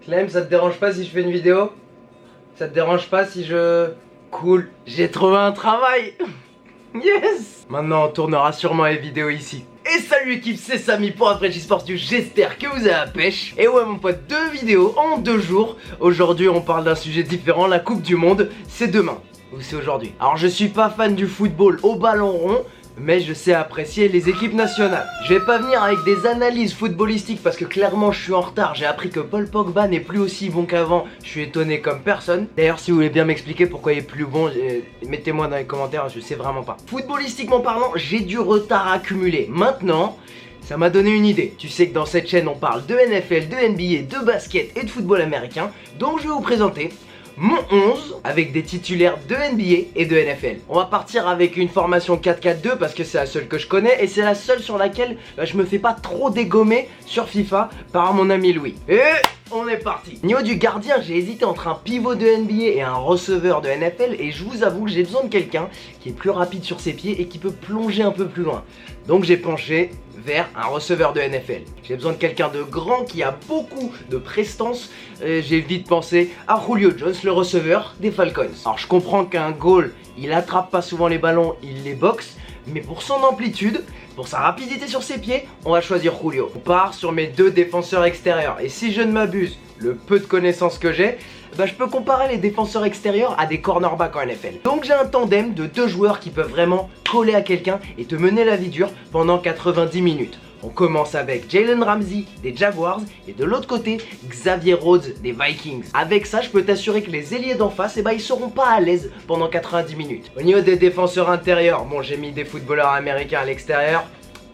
Clem, ça te dérange pas si je fais une vidéo? Ça te dérange pas si je... Cool, j'ai trouvé un travail. Yes. Maintenant on tournera sûrement les vidéos ici. Et salut l'équipe, c'est Samy pour Après Sports News, j'espère que vous avez la pêche. Et ouais mon pote, 2 vidéos en 2 jours. Aujourd'hui on parle d'un sujet différent, la Coupe du Monde, c'est demain. Ou c'est aujourd'hui. Alors je suis pas fan du football au ballon rond, mais je sais apprécier les équipes nationales. Je vais pas venir avec des analyses footballistiques parce que clairement je suis en retard. J'ai appris que Paul Pogba n'est plus aussi bon qu'avant. Je suis étonné comme personne. D'ailleurs si vous voulez bien m'expliquer pourquoi il est plus bon, mettez-moi dans les commentaires, je sais vraiment pas. Footballistiquement parlant, j'ai du retard accumulé. Maintenant, ça m'a donné une idée. Tu sais que dans cette chaîne on parle de NFL, de NBA, de basket et de football américain. Donc je vais vous présenter mon 11 avec des titulaires de NBA et de NFL. On va partir avec une formation 4-4-2 parce que c'est la seule que je connais et c'est la seule sur laquelle je me fais pas trop dégommer sur FIFA par mon ami Louis. Et on est parti. Niveau du gardien, j'ai hésité entre un pivot de NBA et un receveur de NFL et je vous avoue que j'ai besoin de quelqu'un qui est plus rapide sur ses pieds et qui peut plonger un peu plus loin. Donc j'ai penché vers un receveur de NFL. J'ai besoin de quelqu'un de grand qui a beaucoup de prestance. J'ai vite pensé à Julio Jones, le receveur des Falcons. Alors je comprends qu'un goal, il attrape pas souvent les ballons, il les boxe, mais pour son amplitude, pour sa rapidité sur ses pieds, on va choisir Julio. On part sur mes 2 défenseurs extérieurs. Et si je ne m'abuse, le peu de connaissances que j'ai, je peux comparer les défenseurs extérieurs à des cornerbacks en NFL. Donc j'ai un tandem de 2 joueurs qui peuvent vraiment coller à quelqu'un et te mener la vie dure pendant 90 minutes. On commence avec Jalen Ramsey des Jaguars et de l'autre côté Xavier Rhodes des Vikings. Avec ça je peux t'assurer que les ailiers d'en face ils seront pas à l'aise pendant 90 minutes. Au niveau des défenseurs intérieurs, bon j'ai mis des footballeurs américains à l'extérieur.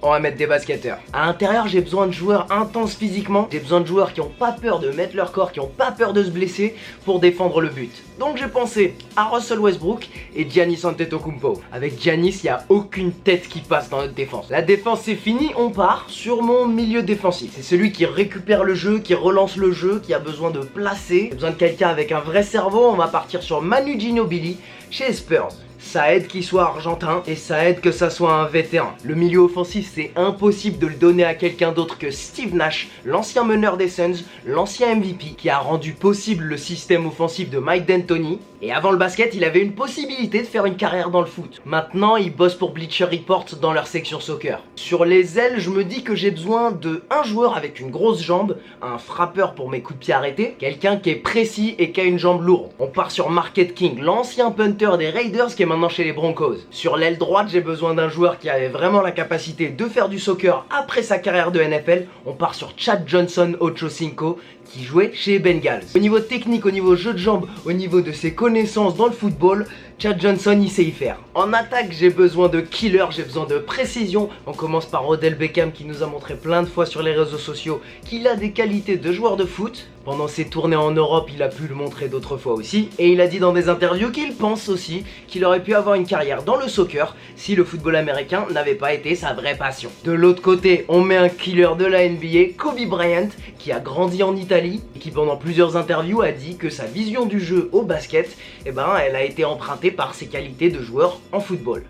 On va mettre des basketteurs. À l'intérieur, j'ai besoin de joueurs intenses physiquement. J'ai besoin de joueurs qui n'ont pas peur de mettre leur corps, qui n'ont pas peur de se blesser pour défendre le but. Donc j'ai pensé à Russell Westbrook et Giannis Antetokounmpo. Avec Giannis, il n'y a aucune tête qui passe dans notre défense. La défense c'est fini, on part sur mon milieu défensif. C'est celui qui récupère le jeu, qui relance le jeu, qui a besoin de placer. J'ai besoin de quelqu'un avec un vrai cerveau. On va partir sur Manu Ginobili chez les Spurs. Ça aide qu'il soit argentin et ça aide que ça soit un vétéran. Le milieu offensif, c'est impossible de le donner à quelqu'un d'autre que Steve Nash, l'ancien meneur des Suns, l'ancien MVP, qui a rendu possible le système offensif de Mike D'Antoni. Et avant le basket, il avait une possibilité de faire une carrière dans le foot. Maintenant, il bosse pour Bleacher Report dans leur section soccer. Sur les ailes, je me dis que j'ai besoin de un joueur avec une grosse jambe, un frappeur pour mes coups de pied arrêtés, quelqu'un qui est précis et qui a une jambe lourde. On part sur Marquette King, l'ancien punter des Raiders qui est maintenant chez les Broncos. Sur l'aile droite, j'ai besoin d'un joueur qui avait vraiment la capacité de faire du soccer après sa carrière de NFL. On part sur Chad Johnson Ochocinco qui jouait chez les Bengals. Au niveau technique, au niveau jeu de jambes, au niveau de ses connaissances dans le football, Chad Johnson il sait y faire. En attaque, j'ai besoin de killer, j'ai besoin de précision. On commence par Odell Beckham qui nous a montré plein de fois sur les réseaux sociaux qu'il a des qualités de joueur de foot. Pendant ses tournées en Europe, il a pu le montrer d'autres fois aussi. Et il a dit dans des interviews qu'il pense aussi qu'il aurait pu avoir une carrière dans le soccer si le football américain n'avait pas été sa vraie passion. De l'autre côté, on met un killer de la NBA, Kobe Bryant, qui a grandi en Italie et qui pendant plusieurs interviews a dit que sa vision du jeu au basket, elle a été empruntée par ses qualités de joueur en football.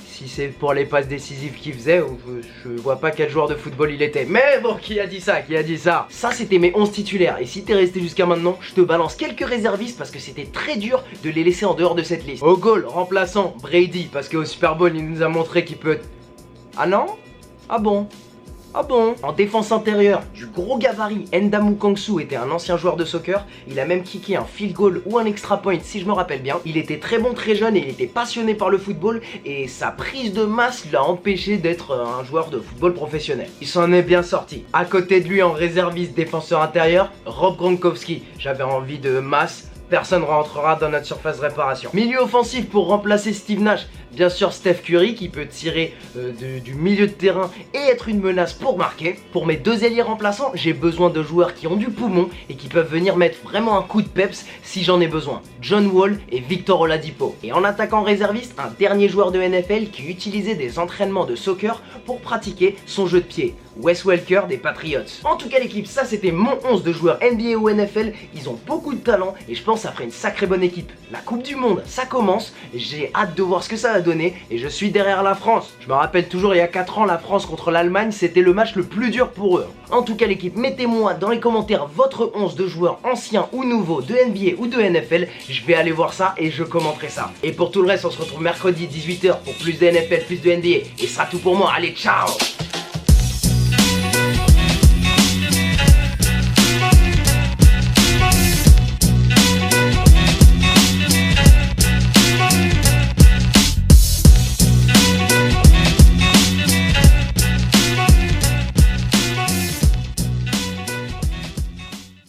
Si c'est pour les passes décisives qu'il faisait, je vois pas quel joueur de football il était. Mais bon, qui a dit ça? Qui a dit ça? Ça, c'était mes 11 titulaires. Et si t'es resté jusqu'à maintenant, je te balance quelques réservistes parce que c'était très dur de les laisser en dehors de cette liste. Au goal, remplaçant, Brady, parce qu'au Super Bowl, il nous a montré qu'il peut... Ah non? Ah bon? Ah bon? En défense intérieure, du gros gabarit, Ndamukong Kangsu était un ancien joueur de soccer. Il a même kické un field goal ou un extra point si je me rappelle bien. Il était très bon très jeune et il était passionné par le football. Et sa prise de masse l'a empêché d'être un joueur de football professionnel. Il s'en est bien sorti. À côté de lui en réserviste défenseur intérieur, Rob Gronkowski. J'avais envie de masse. Personne rentrera dans notre surface de réparation. Milieu offensif pour remplacer Steve Nash. Bien sûr Steph Curry qui peut tirer du milieu de terrain et être une menace pour marquer. Pour mes 2 ailiers remplaçants, j'ai besoin de joueurs qui ont du poumon et qui peuvent venir mettre vraiment un coup de peps si j'en ai besoin. John Wall et Victor Oladipo. Et en attaquant réserviste, un dernier joueur de NFL qui utilisait des entraînements de soccer pour pratiquer son jeu de pied. Wes Welker des Patriots. En tout cas l'équipe, ça c'était mon 11 de joueurs NBA ou NFL. Ils ont beaucoup de talent et je pense que ça ferait une sacrée bonne équipe. La Coupe du Monde, ça commence. J'ai hâte de voir ce que ça va donné et je suis derrière la France. Je me rappelle toujours il y a 4 ans, la France contre l'Allemagne, c'était le match le plus dur pour eux. En tout cas l'équipe, mettez-moi dans les commentaires votre 11 de joueurs anciens ou nouveaux de NBA ou de NFL. Je vais aller voir ça et je commenterai ça. Et pour tout le reste, on se retrouve mercredi 18h pour plus de NFL, plus de NBA. Et ce sera tout pour moi. Allez, ciao!